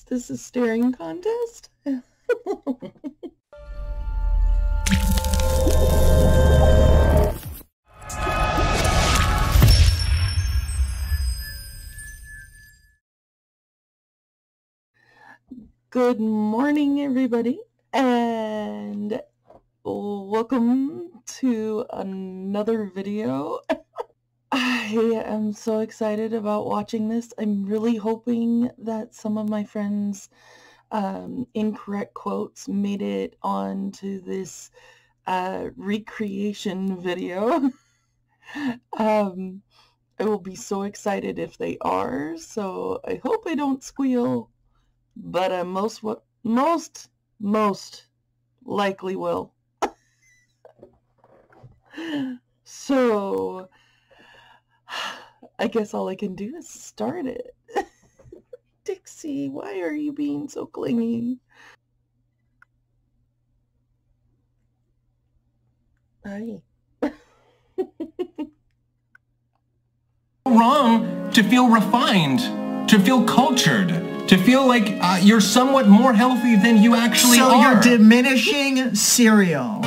this a staring contest? Good morning, everybody, and welcome to another video. I am so excited about watching this. I'm really hoping that some of my friends' incorrect quotes made it onto this recreation video. I will be so excited if they are, so I hope I don't squeal, but I most likely will. So I guess all I can do is start it. Dixie, why are you being so clingy? Hi. Wrong to feel refined, to feel cultured, to feel like you're somewhat more healthy than you actually are. So you're diminishing cereal.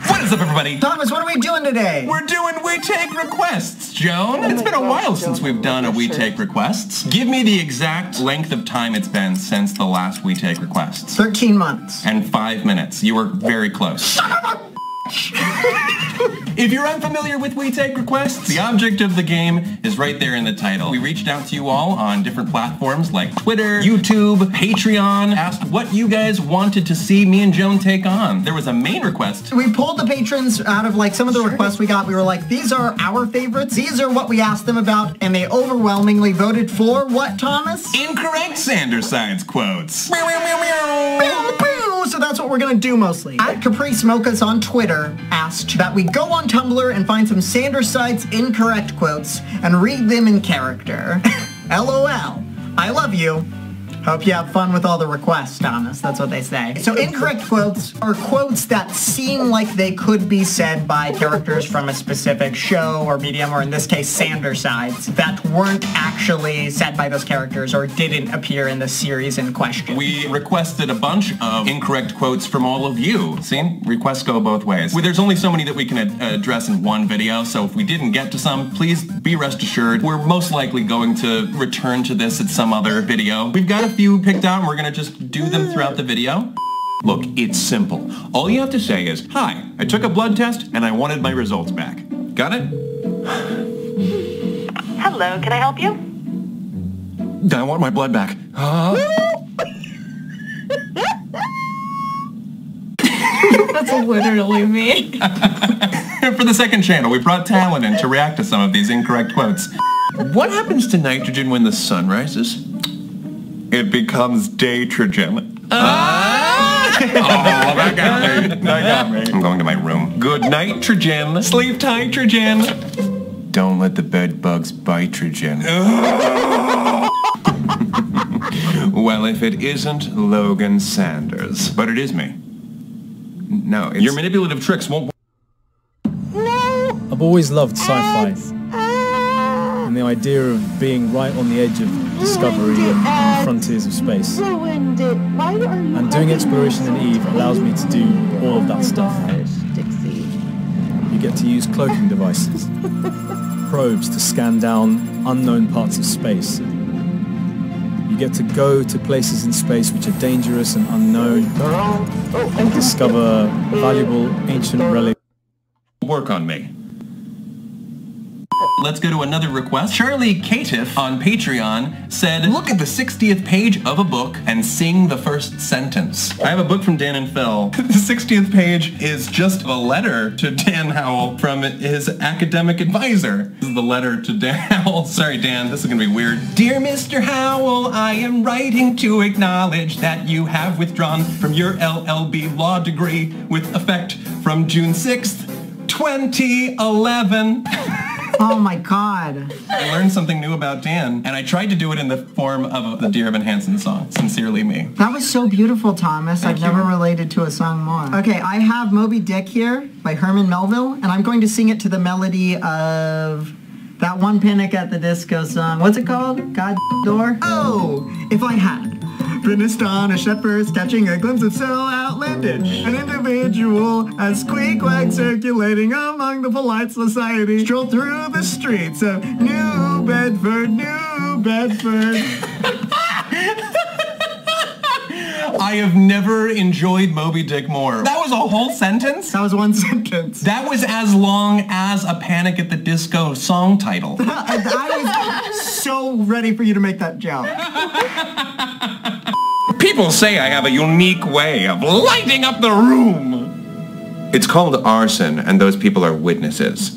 What is up, everybody? Thomas, what are we doing today? We're doing We Take Requests, Joan. It's been a while since we've done a We Take Requests. Give me the exact length of time it's been since the last We Take Requests. 13 months. And 5 minutes. You were very close. If you're unfamiliar with We Take Requests, the object of the game is right there in the title. We reached out to you all on different platforms like Twitter, YouTube, Patreon, asked what you guys wanted to see me and Joan take on. There was a main request. We pulled the patrons out of like some of the requests we got. We were like, these are our favorites. These are what we asked them about, and they overwhelmingly voted for what, Thomas? Incorrect Sandersides quotes. So that's what we're gonna do mostly. At Caprice Mochas on Twitter asked that we go on Tumblr and find some Sandersides incorrect quotes and read them in character. LOL. I love you. Hope you have fun with all the requests, Thomas. That's what they say. So incorrect quotes are quotes that seem like they could be said by characters from a specific show or medium, or in this case, Sandersides, that weren't actually said by those characters or didn't appear in the series in question. We requested a bunch of incorrect quotes from all of you. See? Requests go both ways. There's only so many that we can address in one video, so if we didn't get to some, please be rest assured we're most likely going to return to this at some other video. We've got a few picked out and we're gonna just do them throughout the video. Look, it's simple. All you have to say is, hi, I took a blood test and I wanted my results back. Got it? Hello, can I help you? I want my blood back. That's literally me. For the second channel, we brought talent in to react to some of these incorrect quotes. What happens to nitrogen when the sun rises? It becomes daytrogen. Oh, that got me. That got me. I'm going to my room. Good nitrogen. Sleep tightrogen. Don't let the bed bugs bite trogen. Well, if it isn't Logan Sanders. But it is me. No, your manipulative tricks won't... No! I've always loved sci-fi. And the idea of being right on the edge of discovery and frontiers of space. Ruined it. Why are you And doing exploration in EVE allows me to do all of that stuff. Dixie. You get to use cloaking devices, probes to scan down unknown parts of space. You get to go to places in space which are dangerous and unknown, and discover valuable ancient relics. Work on me. Let's go to another request. Charlie Caitiff on Patreon said, look at the 60th page of a book and sing the first sentence. I have a book from Dan and Phil. The 60th page is just a letter to Dan Howell from his academic advisor. This is the letter to Dan Howell. Sorry, Dan, this is gonna be weird. Dear Mr. Howell, I am writing to acknowledge that you have withdrawn from your LLB law degree with effect from June 6th, 2011. Oh my god. I learned something new about Dan, and I tried to do it in the form of the Dear Evan Hansen song, Sincerely Me. That was so beautiful, Thomas. Thank I've you. never related to a song more. Okay, I have Moby Dick here by Herman Melville, and I'm going to sing it to the melody of That one Panic at the Disco song. What's it called? God Door? Oh, if I had been astonished at first, catching a glimpse of so outlandish an individual as squeak-quack circulating among the polite society, stroll through the streets of New Bedford, New Bedford. I have never enjoyed Moby Dick more. That was a whole sentence? That was one sentence. That was as long as a Panic at the Disco song title. I was so ready for you to make that joke. People say I have a unique way of lighting up the room. It's called arson, and those people are witnesses.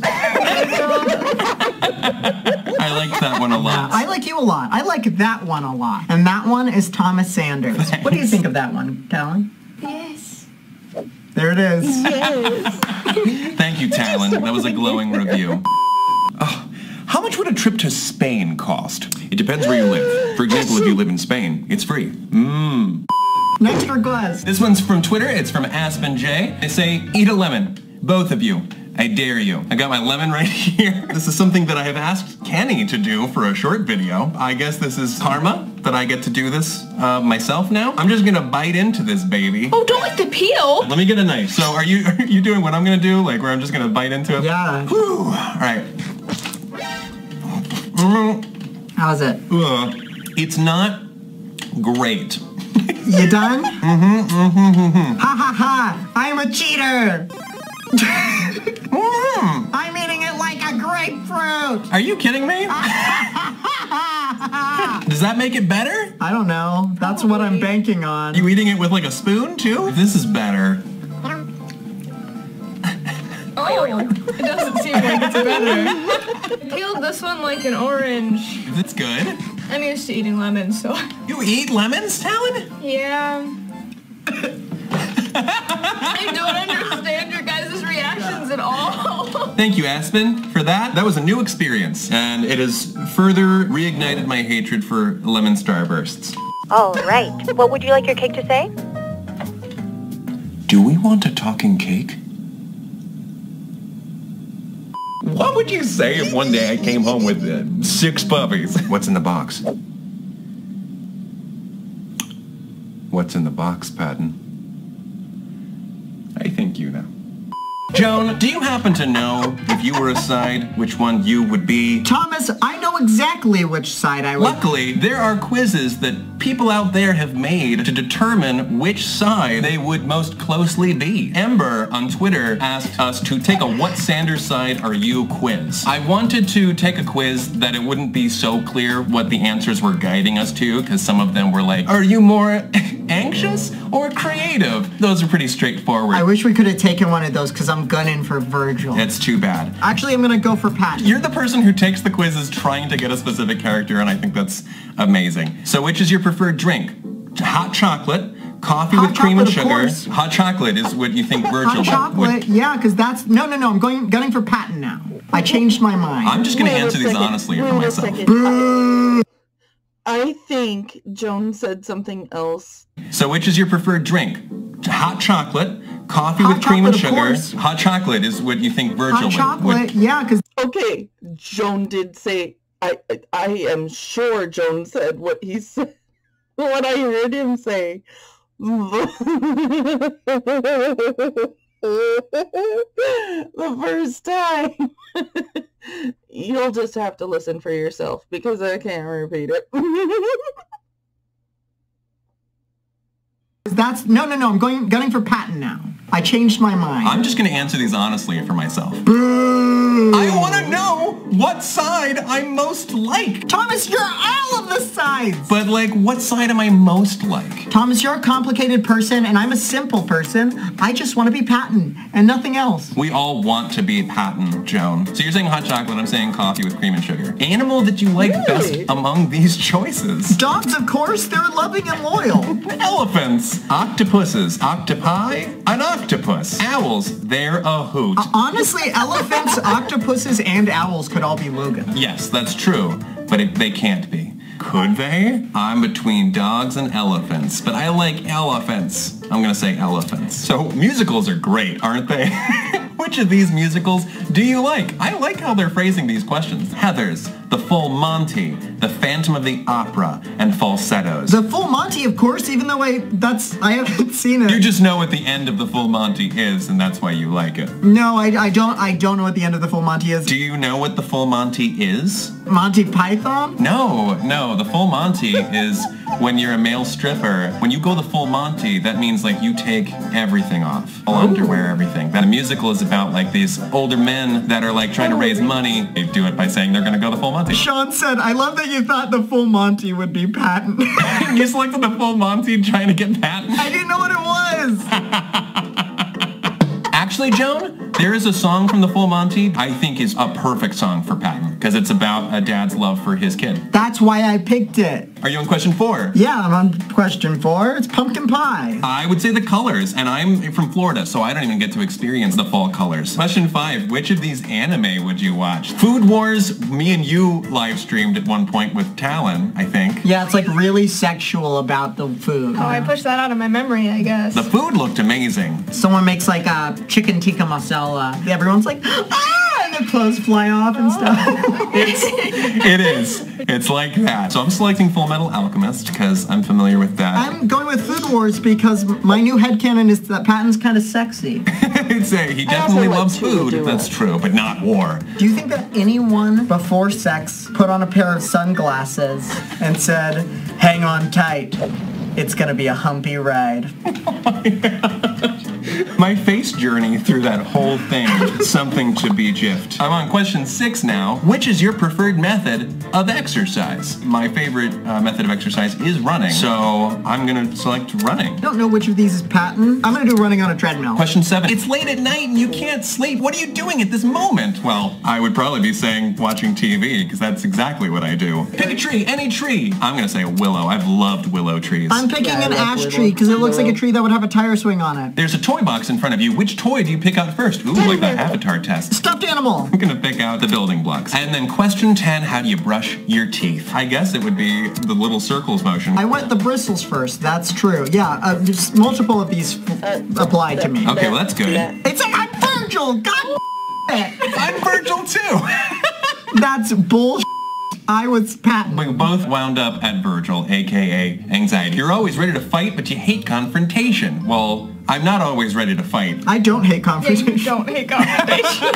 I like that one a lot. I like you a lot. I like that one a lot. And that one is Thomas Sanders. Thanks. What do you think of that one, Talon? Yes. There it is. Yes. Thank you, Talon. That was a glowing review. Oh, how much would a trip to Spain cost? It depends where you live. For example, if you live in Spain, it's free. Next request. This one's from Twitter. It's from Aspen J. They say, eat a lemon. Both of you. I dare you. I got my lemon right here. This is something that I have asked Kenny to do for a short video. I guess this is karma that I get to do this myself now. I'm just gonna bite into this baby. Oh, don't like the peel. Let me get a knife. So are you doing what I'm gonna do? Like where I'm just gonna bite into it? Yeah. Whew. All right. How's it? It's not great. You done? Ha ha ha! I'm a cheater! I'm eating it like a grapefruit! Are you kidding me? Does that make it better? I don't know. That's what I'm banking on. You eating it with like a spoon too? This is better. Oh, it doesn't seem like it's better. I peeled this one like an orange. That's good. I'm used to eating lemons, so... You eat lemons, Talon? Yeah. I don't understand your guys' reactions at all. Thank you, Aspen, for that. That was a new experience, and it has further reignited my hatred for lemon starbursts. All right. What would you like your cake to say? Do we want a talking cake? What would you say if one day I came home with 6 puppies? What's in the box? What's in the box, Patton? I think you know. Joan, do you happen to know, if you were a side, which one you would be? Thomas, I know exactly which side I would... Luckily, there are quizzes that people out there have made to determine which side they would most closely be. Ember on Twitter asked us to take a What Sanders Side Are You quiz. I wanted to take a quiz that it wouldn't be so clear what the answers were guiding us to, because some of them were like, are you more anxious or creative? Those are pretty straightforward. I wish we could have taken one of those because I'm gunning for Virgil. It's too bad. Actually, I'm gonna go for Pat. You're the person who takes the quizzes trying to get a specific character, and I think that's amazing. So which is your preferred drink? Hot chocolate, coffee with cream and sugar. Hot chocolate is what you think Virgil would. Hot chocolate, yeah, because that's... No, I'm gunning for Patton now. I changed my mind. I'm just going to answer these honestly for myself. I think Joan said something else. So which is your preferred drink? Hot chocolate, coffee with cream and sugar. Hot chocolate is what you think Virgil would. Hot chocolate, yeah, because... Okay, Joan did say... I am sure Joan said what he said. What I heard him say. The first time. You'll just have to listen for yourself because I can't repeat it. That's... No, I'm gunning for Patton now. I changed my mind. I'm just going to answer these honestly for myself. Boo! I want to know what side I'm most like. Thomas, you're all of the sides! But, like, what side am I most like? Thomas, you're a complicated person, and I'm a simple person. I just want to be Patton, and nothing else. We all want to be Patton, Joan. So you're saying hot chocolate, I'm saying coffee with cream and sugar. Animal that you like best among these choices? Dogs, of course. They're loving and loyal. Elephants. Octopuses. Octopi. An octopus. Owls. They're a hoot. Honestly, elephants, octopuses, and owls could all be Logan. Yes, that's true, but they can't be. Could they? I'm between dogs and elephants, but I like elephants. I'm gonna say elephants. So musicals are great, aren't they? Which of these musicals do you like? I like how they're phrasing these questions. Heathers, The Full Monty, The Phantom of the Opera, and Falsettos. The Full Monty, of course, even though I haven't seen it. You just know what the end of The Full Monty is, and that's why you like it. No, I don't know what the end of The Full Monty is. Do you know what The Full Monty is? Monty Python? No, The Full Monty is when you're a male stripper. When you go the Full Monty, that means like you take everything off. All underwear, everything. The musical is about like these older men that are like trying to raise money. They do it by saying they're gonna go the Full Monty. Sean said, I love that you thought The Full Monty would be patent. You selected The Full Monty trying to get patent? I didn't know what it was. Actually, Joan, there is a song from The Full Monty I think is a perfect song for Patton, because it's about a dad's love for his kid. That's why I picked it. Are you on question 4? Yeah, I'm on question 4. It's pumpkin pie. I would say the colors, and I'm from Florida, so I don't even get to experience the fall colors. Question 5, which of these anime would you watch? Food Wars, me and you live streamed at one point with Talon, I think. Yeah, it's like really sexual about the food. Oh, I pushed that out of my memory, I guess. The food looked amazing. Someone makes like a chicken tikka masala. Everyone's like, ah! And the clothes fly off and stuff. It is. It's like that. So I'm selecting Full Metal Alchemist because I'm familiar with that. I'm going with Food Wars because my new headcanon is that Patton's kind of sexy. I'd say he definitely loves food. That's true, but not war. Do you think that anyone before sex put on a pair of sunglasses and said, hang on tight, it's gonna be a humpy ride? My face journey through that whole thing, something to be jiffed. I'm on question 6 now. Which is your preferred method of exercise? My favorite method of exercise is running, so I'm gonna select running. I don't know which of these is Patton. I'm gonna do running on a treadmill. Question 7. It's late at night and you can't sleep. What are you doing at this moment? Well, I would probably be saying watching TV, because that's exactly what I do. Pick a tree, any tree. I'm gonna say a willow. I've loved willow trees. I'm picking an ash tree because it looks like a tree that would have a tire swing on it. There's a toy box in front of you. Which toy do you pick out first? Ooh, like the Avatar test. Stuffed animal. I'm gonna pick out the building blocks. And then question 10, how do you brush your teeth? I guess it would be the little circles motion. I went the bristles first, that's true. Yeah, just multiple of these apply to me. Okay, well that's good. It's like, I'm Virgil! God it! I'm Virgil too! That's bullshit. I was Patton. We both wound up at Virgil, aka anxiety. You're always ready to fight, but you hate confrontation. Well, I'm not always ready to fight. I don't hate Yeah, confrontation. you don't hate confrontation.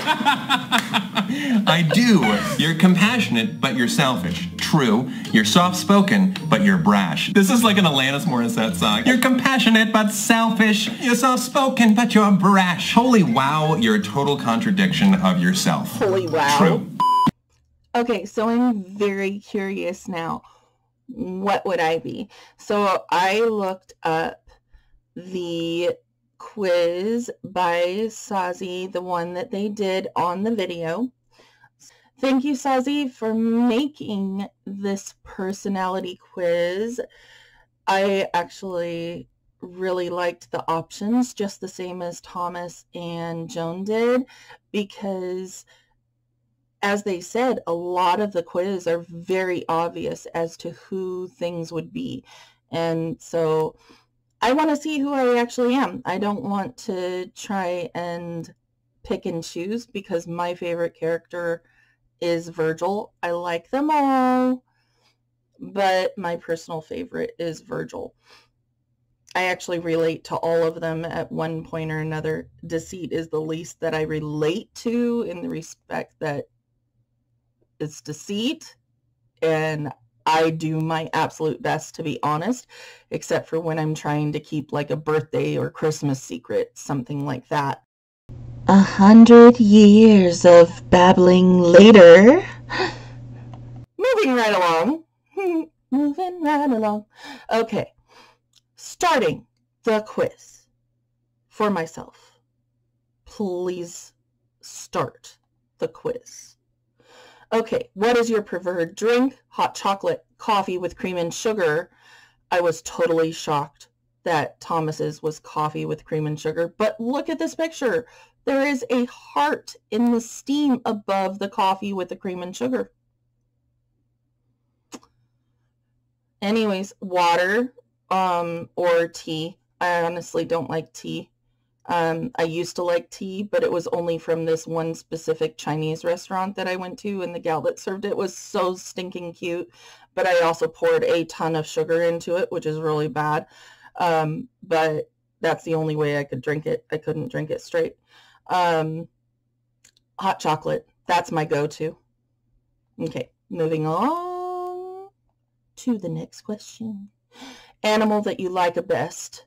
I do. You're compassionate, but you're selfish. True. You're soft-spoken, but you're brash. This is like an Alanis Morissette song. You're compassionate, but selfish. You're soft-spoken, but you're brash. Holy wow, you're a total contradiction of yourself. Holy wow. True. Okay, so I'm very curious now. What would I be? So I looked up the quiz by Sazi, the one that they did on the video. Thank you, Sazi, for making this personality quiz. I actually really liked the options, just the same as Thomas and Joan did, because as they said, a lot of the quiz are very obvious as to who things would be. And so I want to see who I actually am. I don't want to try and pick and choose because my favorite character is Virgil. I like them all, but my personal favorite is Virgil. I actually relate to all of them at one point or another. Deceit is the least that I relate to in the respect that it's deceit, and I do my absolute best to be honest, except for when I'm trying to keep like a birthday or Christmas secret, something like that. 100 years of babbling later. Moving right along. Moving right along. Okay. Starting the quiz for myself. Please start the quiz. Okay, what is your preferred drink? Hot chocolate, coffee with cream and sugar. I was totally shocked that Thomas's was coffee with cream and sugar, but look at this picture. There is a heart in the steam above the coffee with the cream and sugar. Anyways, water or tea. I honestly don't like tea. I used to like tea, but it was only from this one specific Chinese restaurant that I went to, and the gal that served it was so stinking cute. But I also poured a ton of sugar into it, which is really bad. But that's the only way I could drink it. I couldn't drink it straight. Hot chocolate. That's my go-to. Okay, moving on to the next question. Animal that you like best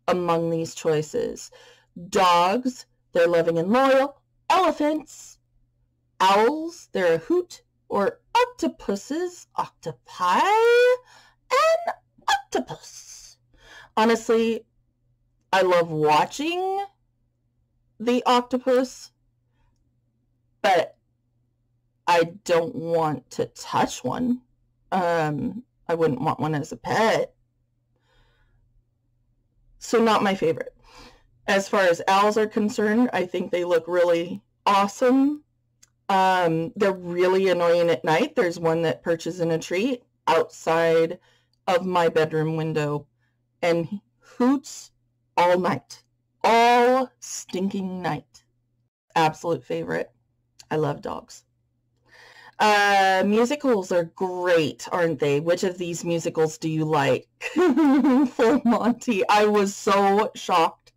among these choices. Dogs, they're loving and loyal. Elephants. Owls, they're a hoot. Or octopuses, octopi, and octopus. Honestly, I love watching the octopus, but I don't want to touch one. I wouldn't want one as a pet. So not my favorite. As far as owls are concerned, I think they look really awesome. They're really annoying at night. There's one that perches in a tree outside of my bedroom window and hoots all night. All stinking night. Absolute favorite. I love dogs. Musicals are great, aren't they? Which of these musicals do you like? Full Monty. I was so shocked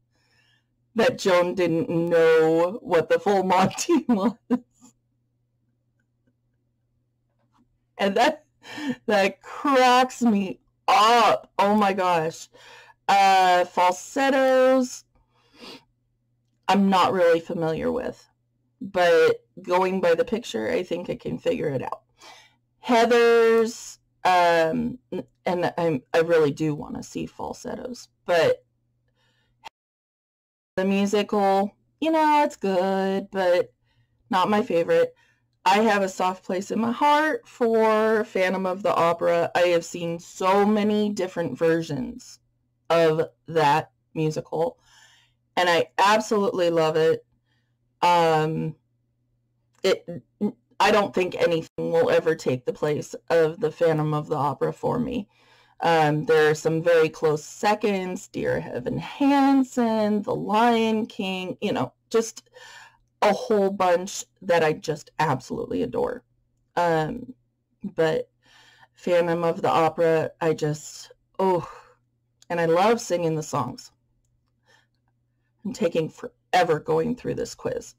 that Joan didn't know what the Full Monty was. And that cracks me up. Oh my gosh. Falsettos, I'm not really familiar with. But going by the picture, I think I can figure it out. Heathers, and I really do want to see falsettos. But the musical, you know, it's good, but not my favorite. I have a soft place in my heart for Phantom of the Opera. I have seen so many different versions of that musical, and I absolutely love it. I don't think anything will ever take the place of the Phantom of the Opera for me. There are some very close seconds, Dear Evan Hansen, The Lion King, you know, just a whole bunch that I just absolutely adore. But Phantom of the Opera, I just, and I love singing the songs. I'm taking forever going through this quiz.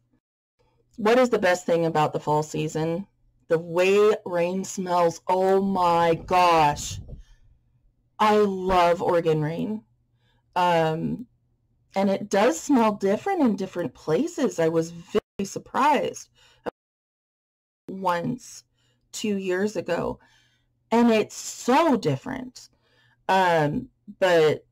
What is the best thing about the fall season? The way rain smells. Oh my gosh. I love Oregon rain. And it does smell different in different places. I was very surprised once 2 years ago. And it's so different. But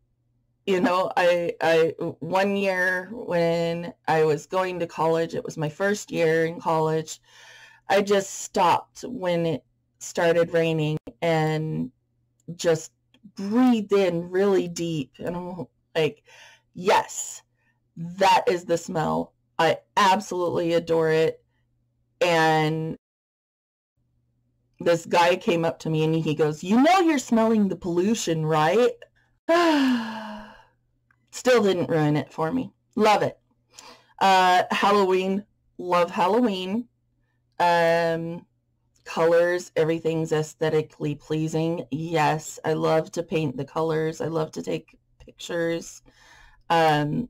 you know, I one year when I was going to college, it was my first year in college, I just stopped when it started raining and just breathed in really deep. And I'm like, yes, that is the smell. I absolutely adore it. And this guy came up to me and he goes, you know you're smelling the pollution, right? Still didn't ruin it for me. Love it. Halloween. Love Halloween. Colors. Everything's aesthetically pleasing. Yes, I love to paint the colors. I love to take pictures. I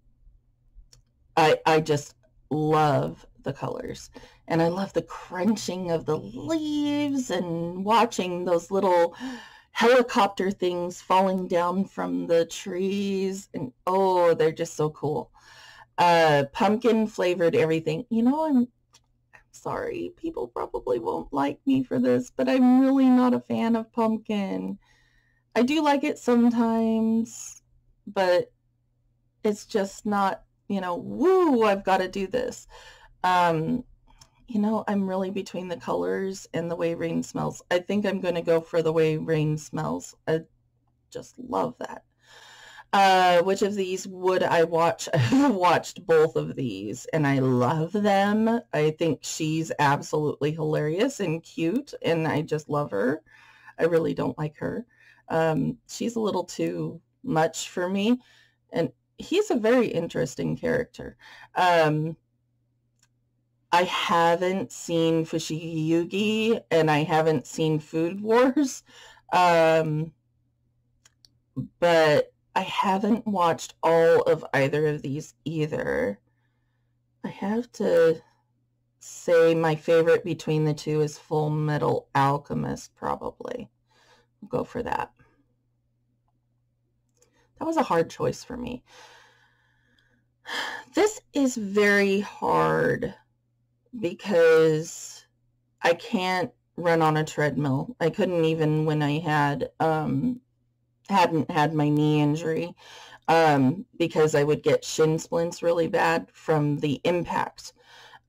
just love the colors. And I love the crunching of the leaves and watching those little helicopter things falling down from the trees, and oh, they're just so cool. Pumpkin flavored everything. You know, I'm sorry, people probably won't like me for this, but I'm really not a fan of pumpkin. I do like it sometimes, but it's just not, you know, woo, I've got to do this. You know, I'm really between the colors and the way rain smells. I think I'm going to go for the way rain smells. I just love that. Which of these would I watch? I've watched both of these, and I love them. I think she's absolutely hilarious and cute, and I just love her. I really don't like her. She's a little too much for me, and he's a very interesting character. I haven't seen Fushigi Yugi, and I haven't seen Food Wars, but I haven't watched all of either of these either. I have to say my favorite between the two is Full Metal Alchemist, probably. I'll go for that. That was a hard choice for me. This is very hard because I can't run on a treadmill. I couldn't even when I had hadn't had my knee injury, because I would get shin splints really bad from the impact.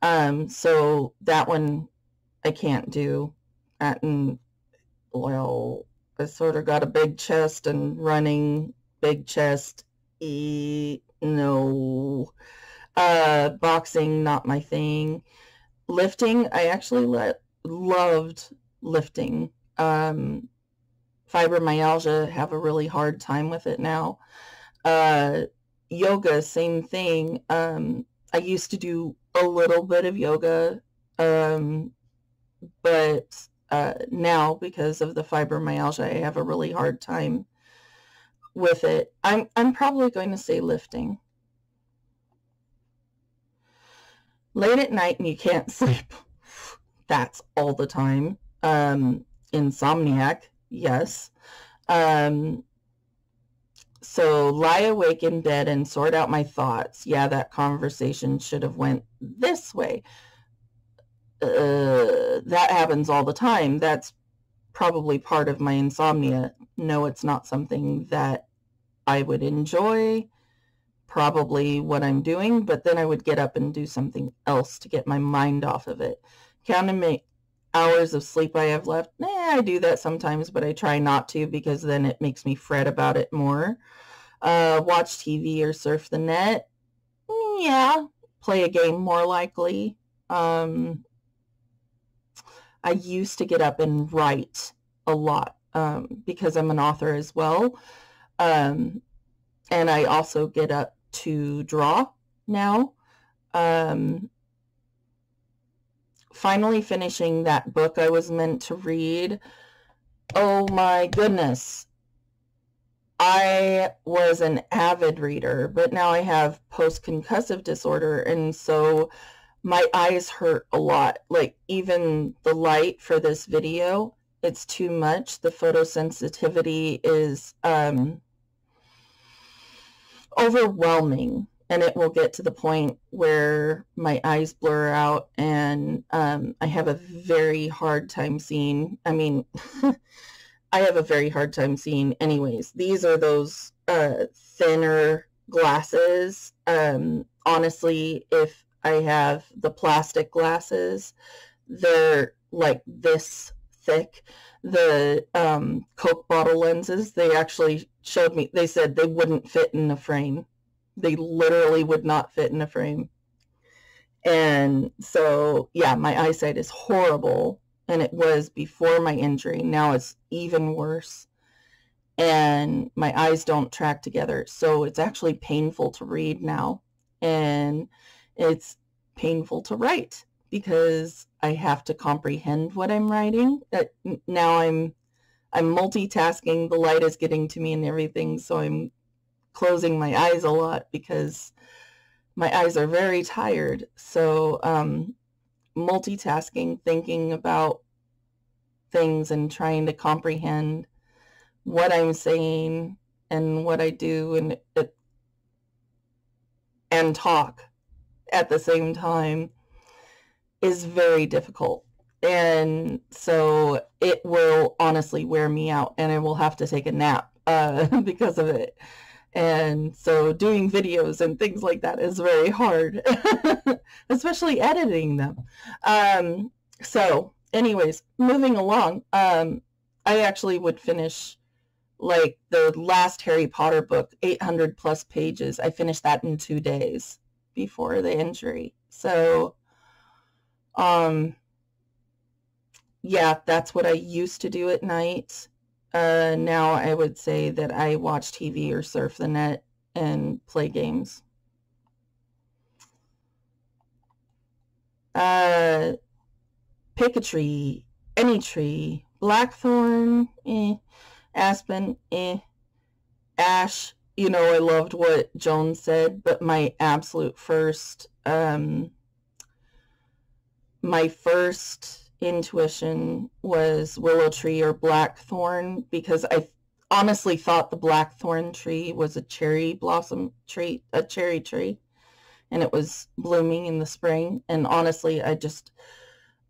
So that one I can't do. And well, I sort of got a big chest, and running big chest, no. Boxing, not my thing. Lifting, I actually loved lifting. Fibromyalgia, have a really hard time with it now. Yoga, same thing. I used to do a little bit of yoga, but now, because of the fibromyalgia, I have a really hard time with it. I'm probably going to say lifting. Late at night and you can't sleep. That's all the time. Insomniac, yes. So lie awake in bed and sort out my thoughts. Yeah, that conversation should have went this way. That happens all the time. That's probably part of my insomnia. No, it's not something that I would enjoy, probably what I'm doing, but then I would get up and do something else to get my mind off of it. Counting my hours of sleep I have left, I do that sometimes, but I try not to, because then it makes me fret about it more. Watch TV or surf the net. Yeah. Play a game, more likely. I used to get up and write a lot, because I'm an author as well. And I also get up to draw now. Finally finishing that book I was meant to read. Oh my goodness. I was an avid reader, but now I have post-concussive disorder, and so my eyes hurt a lot. Like, even the light for this video, it's too much. The photosensitivity is overwhelming, and it will get to the point where my eyes blur out, and I have a very hard time seeing. I mean, I have a very hard time seeing anyways. These are those thinner glasses. Honestly, if I have the plastic glasses, they're like this thick. The Coke bottle lenses, they actually showed me, they said they wouldn't fit in a frame. They literally would not fit in a frame. And so, yeah, my eyesight is horrible, and it was before my injury. Now it's even worse, and my eyes don't track together, so it's actually painful to read now, and it's painful to write because I have to comprehend what I'm writing. Now I'm multitasking, the light is getting to me and everything, so I'm closing my eyes a lot because my eyes are very tired. So multitasking, thinking about things and trying to comprehend what I'm saying and what I do, and talk at the same time is very difficult. And so it will honestly wear me out, and I will have to take a nap because of it. And so doing videos and things like that is very hard, especially editing them. So anyways, moving along, I actually would finish like the last Harry Potter book, 800 plus pages. I finished that in 2 days before the injury. So, yeah, that's what I used to do at night. Now I would say that I watch TV or surf the net and play games. Pick a tree, any tree. Blackthorn, aspen, ash. You know, I loved what Joan said, but my absolute first, my first intuition was willow tree or blackthorn, because I honestly thought the blackthorn tree was a cherry blossom tree, a cherry tree, and it was blooming in the spring. And honestly, I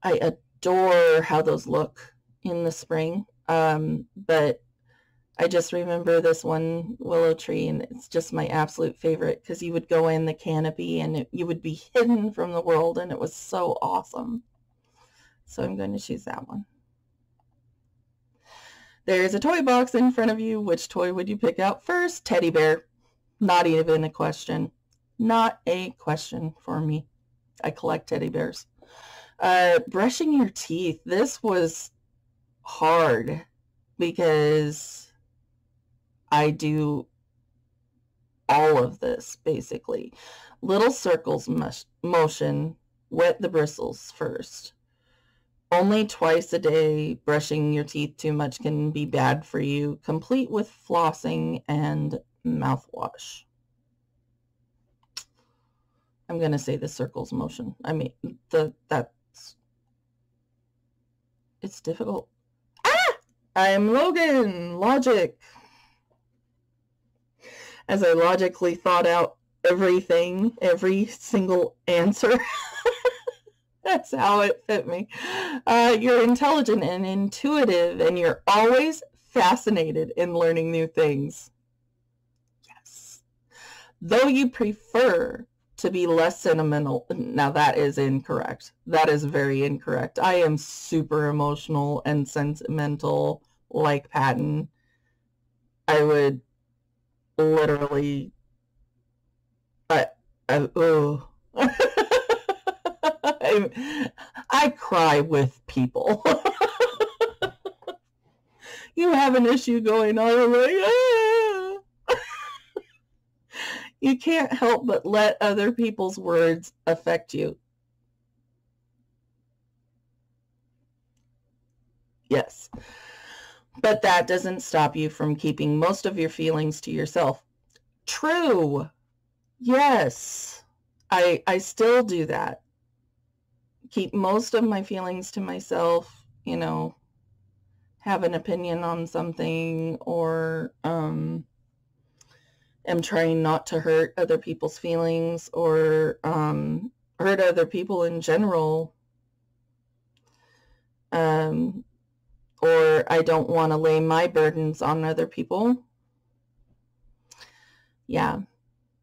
adore how those look in the spring. But I just remember this one willow tree, and it's just my absolute favorite, because you would go in the canopy and you would be hidden from the world, and it was so awesome. So I'm going to choose that one. There's a toy box in front of you. Which toy would you pick out first? Teddy bear. Not even a question. Not a question for me. I collect teddy bears. Brushing your teeth. This was hard because I do all of this, basically. Little circles motion. Wet the bristles first. Only twice a day. Brushing your teeth too much can be bad for you. Complete with flossing and mouthwash. I'm going to say the circles motion. I mean, it's difficult. Ah! I'm Logan. Logic. As I logically thought out everything, every single answer. That's how it fit me. You're intelligent and intuitive, and you're always fascinated in learning new things. Yes. Though you prefer to be less sentimental. Now that is incorrect. That is very incorrect. I am super emotional and sentimental like Patton. I would literally... I cry with people. You have an issue going on, I'm like, ah. You can't help but let other people's words affect you. Yes. But that doesn't stop you from keeping most of your feelings to yourself. True. Yes. I still do that. Keep most of my feelings to myself, you know, have an opinion on something, or am trying not to hurt other people's feelings, or hurt other people in general. Or I don't want to lay my burdens on other people. Yeah,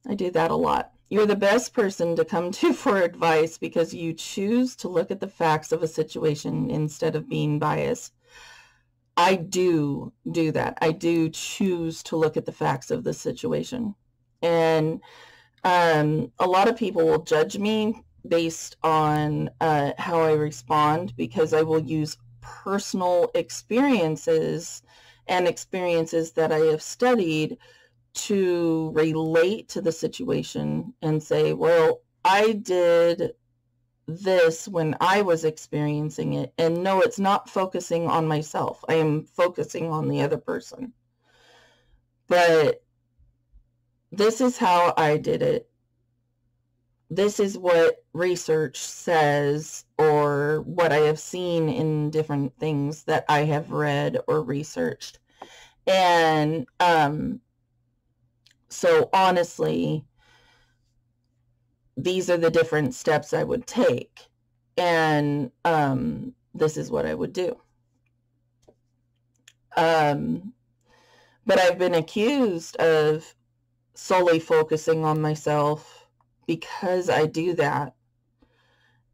I do that a lot. You're the best person to come to for advice because you choose to look at the facts of a situation instead of being biased. I do that. I do choose to look at the facts of the situation. And a lot of people will judge me based on how I respond, because I will use personal experiences and experiences that I have studied to relate to the situation and say, well, I did this when I was experiencing it. And no, it's not focusing on myself. I am focusing on the other person. But this is how I did it. This is what research says, or what I have seen in different things that I have read or researched. And so honestly, these are the different steps I would take. And this is what I would do. But I've been accused of solely focusing on myself because I do that.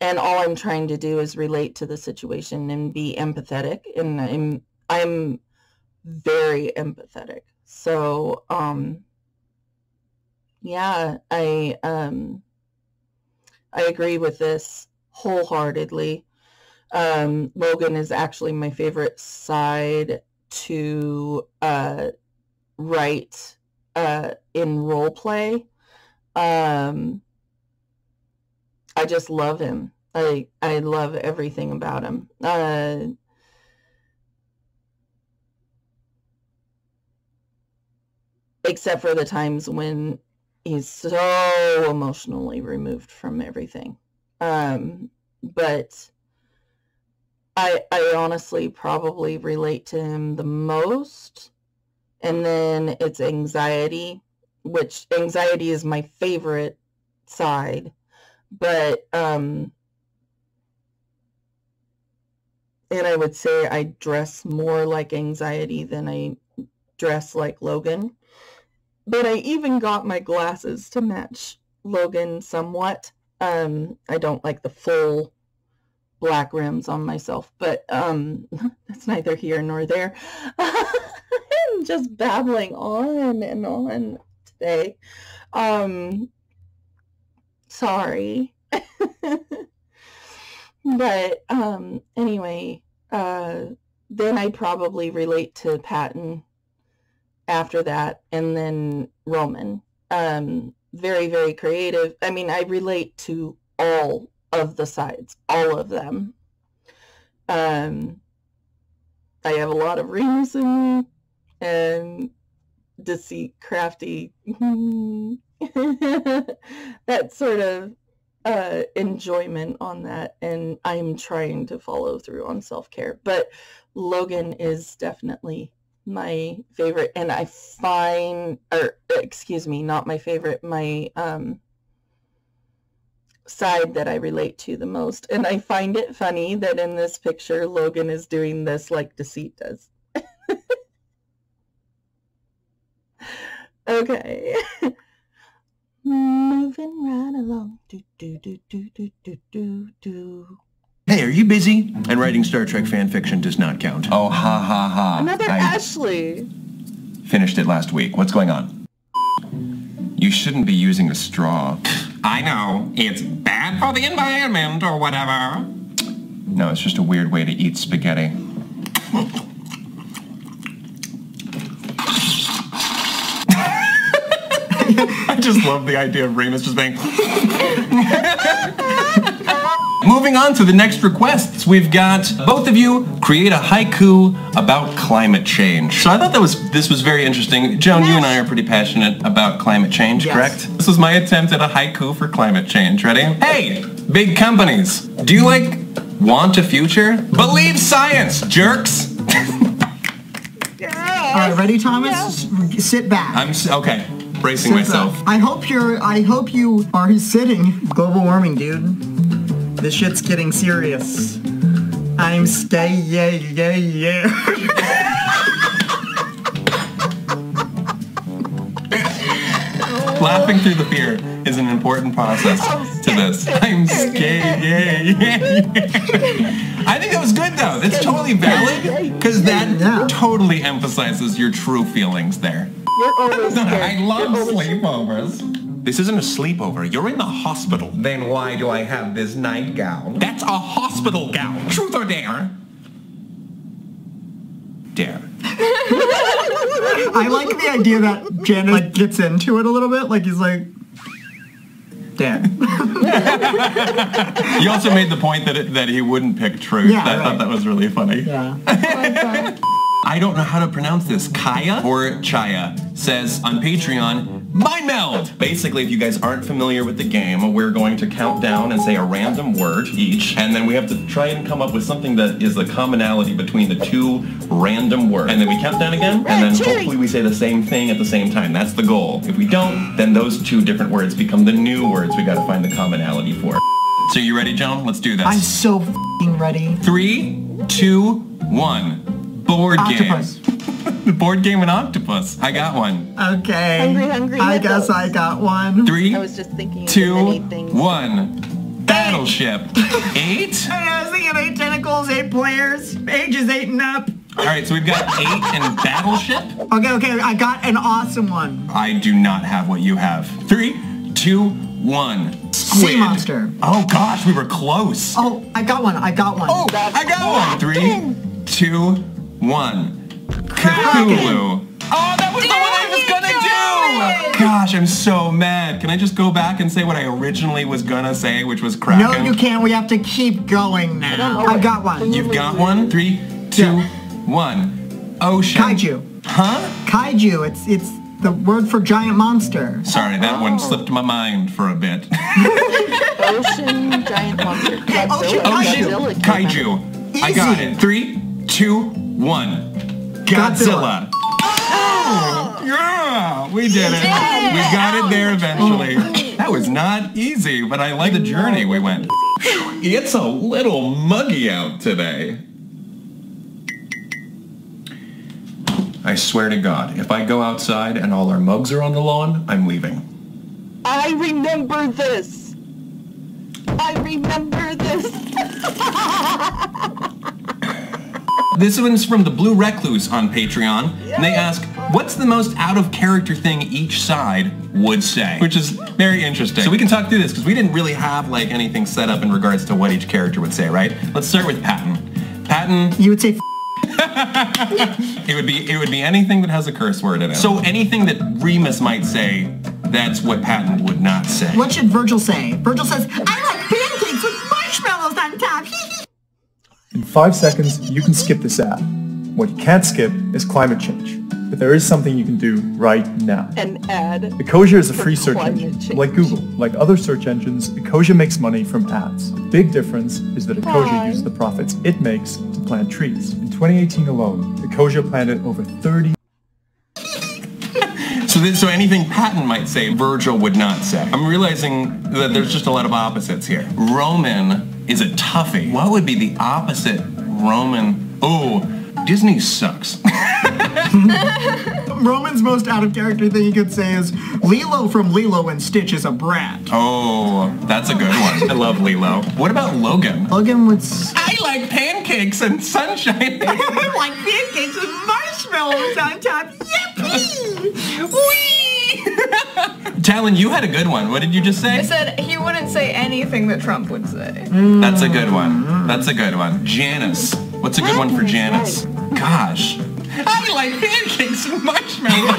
And all I'm trying to do is relate to the situation and be empathetic. And I'm very empathetic. So, yeah, I agree with this wholeheartedly. Logan is actually my favorite side to write in role play. I just love him. I love everything about him. Except for the times when he's so emotionally removed from everything. But I honestly probably relate to him the most. And then it's anxiety, which anxiety is my favorite side. But, and I would say I dress more like anxiety than I dress like Logan. But I even got my glasses to match Logan somewhat. I don't like the full black rims on myself, but that's neither here nor there. I'm just babbling on and on today. Sorry. But anyway, then I'd probably relate to Patton after that, and then Roman. Very, very creative. I mean, I relate to all of the sides, all of them. I have a lot of Remus in me, and deceit, crafty, that sort of enjoyment on that, and I'm trying to follow through on self-care. But Logan is definitely my favorite, and I find, or excuse me, not my favorite, my side that I relate to the most. And I find it funny that in this picture Logan is doing this like Deceit does. Okay. Moving right along. Do. Hey, are you busy? And writing Star Trek fan fiction does not count. Oh, ha ha ha. Another Ashley. Finished it last week. What's going on? You shouldn't be using a straw. I know. It's bad for the environment or whatever. No, it's just a weird way to eat spaghetti. I just love the idea of Remus just being... Moving on to the next requests, we've got both of you create a haiku about climate change. So I thought this was very interesting. Joan, you and I are pretty passionate about climate change, correct? This was my attempt at a haiku for climate change. Ready? Hey, big companies, do you want a future? Believe science, jerks! All right, ready, Thomas? Yes. Sit back. Okay. Bracing myself. I hope you are sitting. Global warming, dude. This shit's getting serious. I'm Laughing through the fear is an important process to this. I'm scared. I think that was good though. That's totally valid because that totally emphasizes your true feelings there. You're always scared. I love sleepovers. This isn't a sleepover. You're in the hospital. Then why do I have this nightgown? That's a hospital gown. Truth or dare? Dare. I like the idea that Janet gets into it a little bit. Like he's like, dare. You also made the point that he wouldn't pick truth. Yeah, I thought that was really funny. Yeah. I don't know how to pronounce this. Kaya or Chaya says on Patreon, mind meld! Basically, if you guys aren't familiar with the game, we're going to count down and say a random word each, and then we have to try and come up with something that is the commonality between the two random words. And then we count down again, and then hopefully we say the same thing at the same time. That's the goal. If we don't, then those two different words become the new words we gotta find the commonality for. So you ready, Joan? Let's do this. I'm so f***ing ready. 3, 2, 1. Board Octopus. game. The board game and octopus. I got one. Okay. Hungry. I guess I got one. 3, I was just thinking 2, of many things. 1. Battleship. 8? I was thinking 8 tentacles, 8 players, ages 8 and up. Alright, so we've got 8 and Battleship. Okay, I got an awesome one. I do not have what you have. 3, 2, 1. Squid. Sea monster. Oh gosh, we were close. Oh, I got one. Oh, I got one. 3, 2, 1. Cthulhu. Oh, that was the one I was gonna do! Gosh, I'm so mad. Can I just go back and say what I originally was gonna say, which was Kraken? No, you can't. We have to keep going now. I've got one. You've got one? 3, 2, 1. Ocean. Kaiju. Huh? Kaiju. It's the word for giant monster. Sorry, that one slipped my mind for a bit. Ocean giant monster. Ocean Kaiju. Easy. I got it. 3, 2, 1. Godzilla. Oh, yeah, we did it. We got it there eventually. That was not easy, but I like the journey we went. It's a little muggy out today. I swear to God, if I go outside and all our mugs are on the lawn, I'm leaving. I remember this. I remember this. This one's from the Blue Recluse on Patreon, and they ask, what's the most out-of-character thing each side would say? Which is very interesting. So we can talk through this, because we didn't really have like anything set up in regards to what each character would say, right? Let's start with Patton. Patton... You would say It would be anything that has a curse word in it. So anything that Remus might say, that's what Patton would not say. What should Virgil say? Virgil says, I like pancakes with marshmallows on top. In 5 seconds, you can skip this ad. What you can't skip is climate change. But there is something you can do right now. An ad. Ecosia is a free search climate engine. change. Like Google, like other search engines, Ecosia makes money from ads. The big difference is that Ecosia uses the profits it makes to plant trees. In 2018 alone, Ecosia planted over 30... So anything Patton might say, Virgil would not say. I'm realizing that there's just a lot of opposites here. Roman is a toughie. What would be the opposite Roman? Oh, Disney sucks. Roman's most out-of-character thing you could say is, Lilo from Lilo and Stitch is a brat. Oh, that's a good one. I love Lilo. What about Logan? Logan would... I like pancakes and sunshine. I like pancakes with marshmallows on top. Yippee! Whee! Talon, you had a good one. What did you just say? I said he wouldn't say anything that Trump would say. That's a good one. That's a good one. Janice. What's a good one for Janice? Gosh. I like pancakes and marshmallows.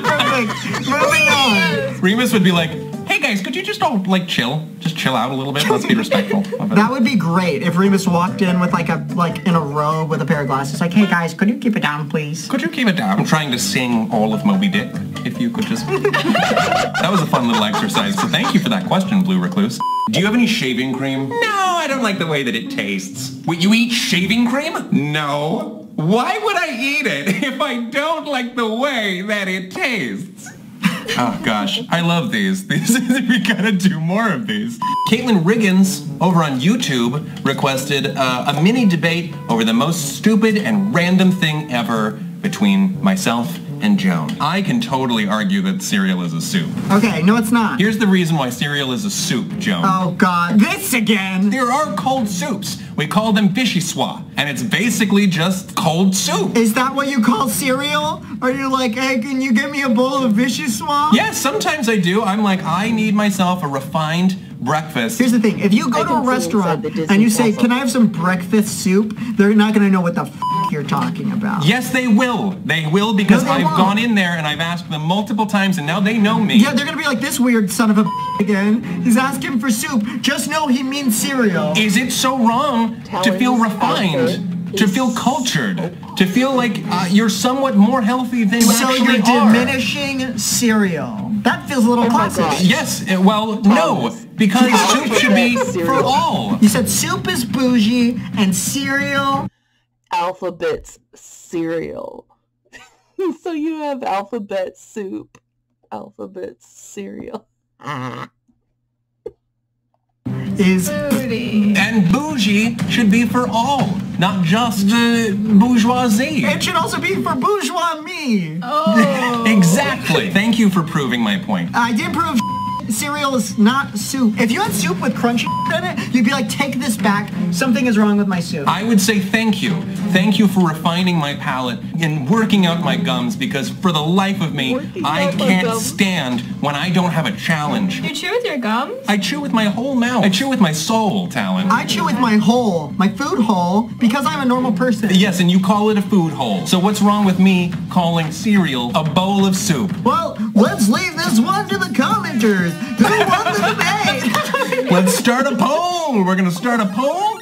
Perfect. Moving on. Remus would be like, hey guys, could you just all like chill? Just chill out a little bit. Let's be respectful. That would be great if Remus walked in with like in a robe with a pair of glasses. Like, hey guys, could you keep it down, please? Could you keep it down? I'm trying to sing all of Moby Dick. If you could just... That was a fun little exercise, so thank you for that question, Blue Recluse. Do you have any shaving cream? No, I don't like the way that it tastes. Wait, you eat shaving cream? No. Why would I eat it if I don't like the way that it tastes? Oh gosh, I love these. We gotta do more of these. Caitlin Riggins over on YouTube requested a mini debate over the most stupid and random thing ever between myself and Joan. I can totally argue that cereal is a soup. Okay, no it's not. Here's the reason why cereal is a soup, Joan. Oh god, this again! There are cold soups. We call them vichyssoise, and it's basically just cold soup. Is that what you call cereal? Are you like, hey, can you get me a bowl of vichyssoise? Yes, sometimes I do. I'm like, I need myself a refined breakfast. Here's the thing, if you go to a restaurant and you say, can I have some breakfast soup? They're not gonna know what the f you're talking about. Yes, they will. They will because I've gone in there and I've asked them multiple times and now they know me. Yeah, they're gonna be like, this weird son of a again. He's asking for soup. Just know he means cereal. Is it so wrong to feel refined, to feel cultured, to feel like you're somewhat more healthy than you actually are? So you're diminishing cereal. That feels a little classic. Yes, well, no, because soup should be for all. You said soup is bougie and cereal... Alphabet's cereal. So you have alphabet soup, alphabet cereal. Is Booty. And bougie should be for all, not just bourgeoisie. It should also be for bourgeois me. Oh. Exactly. Thank you for proving my point. I did prove cereal is not soup. If you had soup with crunchy in it, you'd be like, take this back. Something is wrong with my soup. I would say thank you. Thank you for refining my palate and working out my gums, because for the life of me, I can't stand when I don't have a challenge. You chew with your gums? I chew with my whole mouth. I chew with my soul, Talon. I chew with my food hole, because I'm a normal person. Yes, and you call it a food hole. So what's wrong with me calling cereal a bowl of soup? Well, let's leave this one to the commenters. Who won the debate? Let's start a poll. We're gonna start a poll.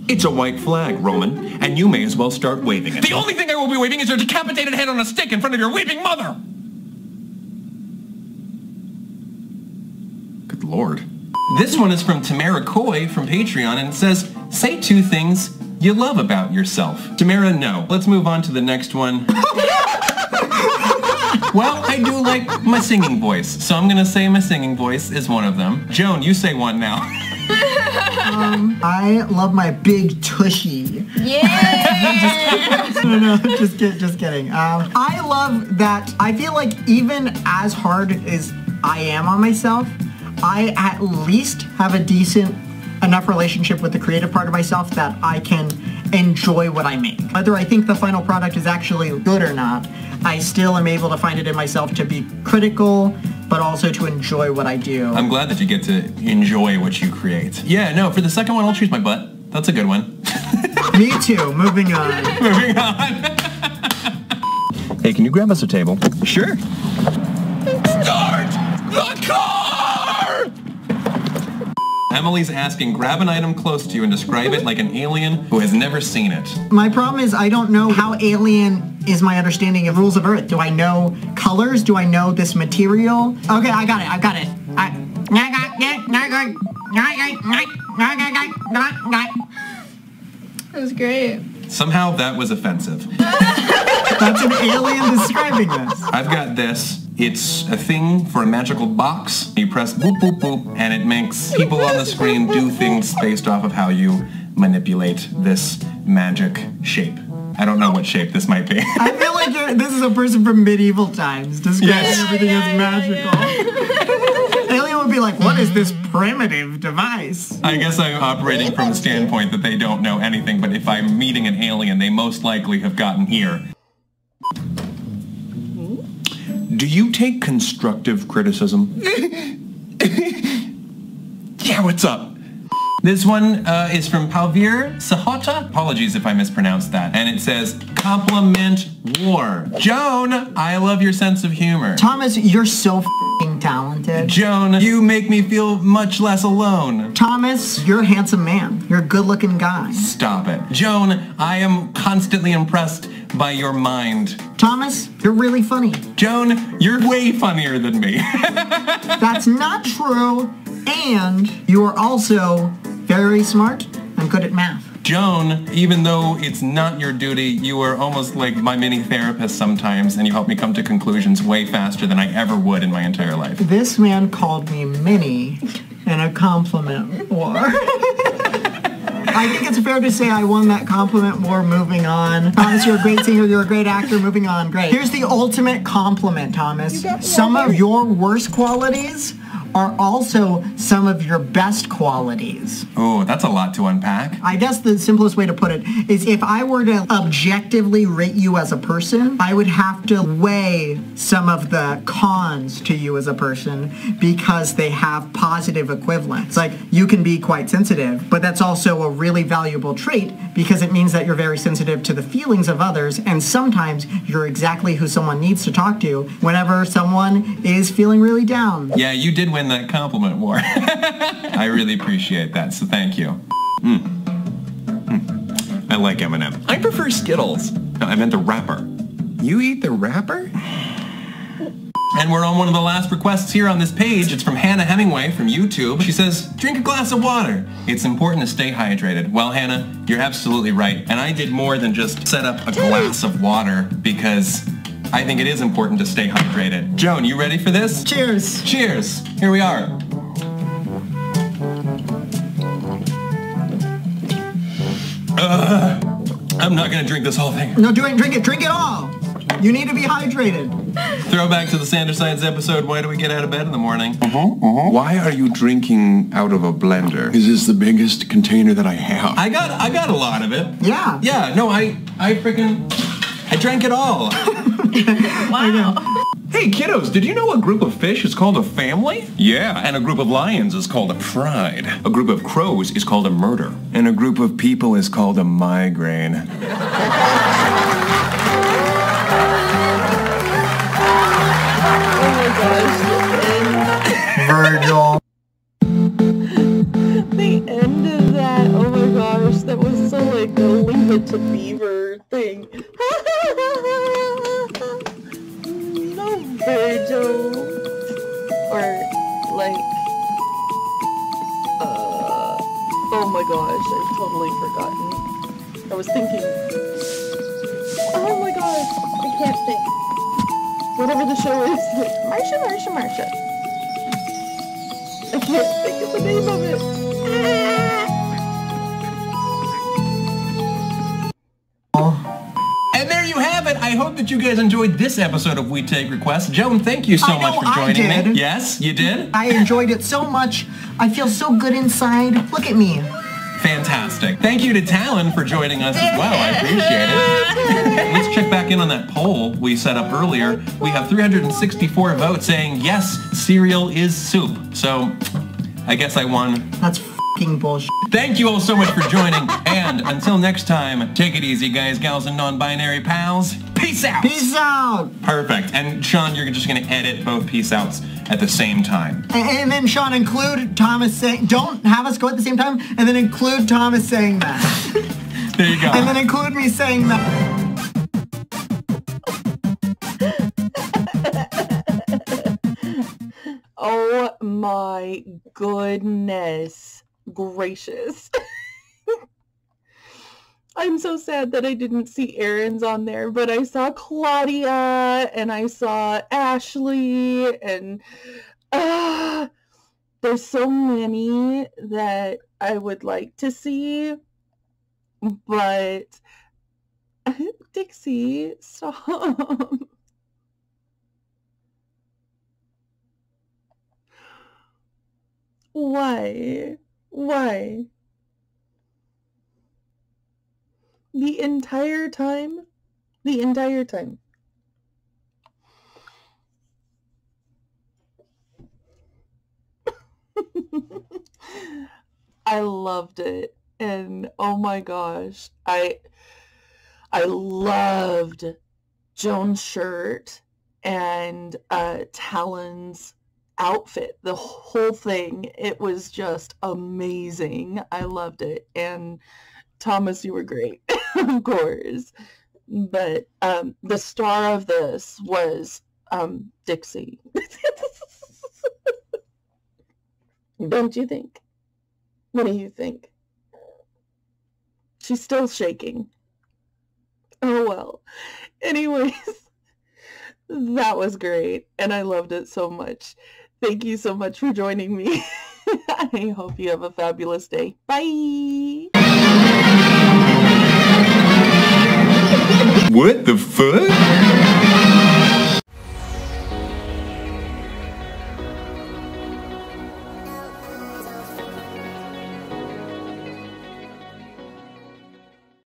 It's a white flag, Roman, and you may as well start waving it. The only thing I will be waving is your decapitated head on a stick in front of your weeping mother. Good Lord. This one is from Tamara Coy from Patreon, and it says, say 2 things you love about yourself. Tamara, no. Let's move on to the next one. Well, I do like my singing voice, so I'm gonna say my singing voice is one of them. Joan, you say one now. I love my big tushy. Yeah. No, just kidding. I love that. I feel like even as hard as I am on myself, I at least have a decent enough relationship with the creative part of myself that I can enjoy what I make. Whether I think the final product is actually good or not, I still am able to find it in myself to be critical, but also to enjoy what I do. I'm glad that you get to enjoy what you create. Yeah, no, for the second one, I'll choose my butt. That's a good one. Me too. Moving on. Moving on. Hey, can you grab us a table? Sure. Start the car! Emily's asking, grab an item close to you and describe it like an alien who has never seen it. My problem is I don't know how alien is my understanding of rules of Earth. Do I know colors? Do I know this material? Okay, I got it. That was great. Somehow that was offensive. That's an alien describing this. I've got this. It's a thing for a magical box. You press boop, boop, boop, and it makes people on the screen do things based off of how you manipulate this magic shape. I don't know what shape this might be. I feel like this is a person from medieval times describing everything as magical. Alien would be like, what is this primitive device? I guess I'm operating from a standpoint that they don't know anything, but if I'm meeting an alien, they most likely have gotten here. Do you take constructive criticism? Yeah, what's up? This one is from Palvir Sahota. Apologies if I mispronounced that. And it says, compliment war. Joan, I love your sense of humor. Thomas, you're so f***ing talented. Joan, you make me feel much less alone. Thomas, you're a handsome man. You're a good-looking guy. Stop it. Joan, I am constantly impressed by your mind. Thomas, you're really funny. Joan, you're way funnier than me. That's not true. And you are also very smart and good at math. Joan, even though it's not your duty, you are almost like my mini therapist sometimes, and you help me come to conclusions way faster than I ever would in my entire life. This man called me Minnie in a compliment war. I think it's fair to say I won that compliment war. Moving on. Thomas, you're a great singer, you're a great actor, moving on. Great. Here's the ultimate compliment, Thomas. Some of your worst qualities are also some of your best qualities. Oh, that's a lot to unpack. I guess the simplest way to put it is if I were to objectively rate you as a person, I would have to weigh some of the cons to you as a person because they have positive equivalents. Like, you can be quite sensitive, but that's also a really valuable trait because it means that you're very sensitive to the feelings of others, and sometimes you're exactly who someone needs to talk to whenever someone is feeling really down. Yeah, you did win that compliment war. I really appreciate that, so thank you. I like M&M. I prefer Skittles. No, I meant the wrapper. You eat the wrapper? And we're on one of the last requests here on this page. It's from Hannah Hemingway from YouTube. She says, drink a glass of water. It's important to stay hydrated. Well, Hannah, you're absolutely right. And I did more than just set up a glass of water because I think it is important to stay hydrated. Joan, you ready for this? Cheers. Cheers. Here we are. I'm not gonna drink this whole thing. No, drink it all. You need to be hydrated. Throwback to the Sandersides episode, why do we get out of bed in the morning? Why are you drinking out of a blender? Is this the biggest container that I have? I got a lot of it. Yeah. Yeah, no, I drank it all. Wow. Hey kiddos, did you know a group of fish is called a family? Yeah, and a group of lions is called a pride. A group of crows is called a murder. And a group of people is called a migraine. Virgil. The end of that, oh my gosh, that was so like a Leave It to Beaver thing. No, Virgil. Or, like, oh my gosh, I've totally forgotten. I was thinking, oh my gosh, I can't think. Whatever the show is, like, Marsha. I can't think of the name of it. And there you have it. I hope that you guys enjoyed this episode of We Take Requests. Joan, thank you so much for joining me. Yes, you did? I enjoyed it so much. I feel so good inside. Look at me. Fantastic. Thank you to Talon for joining us as well. I appreciate it. Let's check back in on that poll we set up earlier. We have 364 votes saying, yes, cereal is soup. So, I guess I won. That's f***ing bullshit. Thank you all so much for joining. And until next time, take it easy, guys, gals, and non-binary pals. Peace out. Peace out. Perfect. And Sean, you're just going to edit both peace outs at the same time. And then, Sean, include Thomas saying, don't have us go at the same time, and then include Thomas saying that. There you go. And then include me saying that. Oh my goodness gracious. I'm so sad that I didn't see Aaron's on there, but I saw Claudia and I saw Ashley and there's so many that I would like to see, but Dixie, stop. Why? Why? The entire time? The entire time. I loved it. And oh my gosh, I loved Joan's shirt and Talon's outfit, the whole thing. It was just amazing. I loved it. And Thomas, you were great, of course. But the star of this was Dixie. Don't you think? What do you think? She's still shaking. Oh well. Anyways, that was great, and I loved it so much. Thank you so much for joining me. I hope you have a fabulous day. Bye! What the fuck?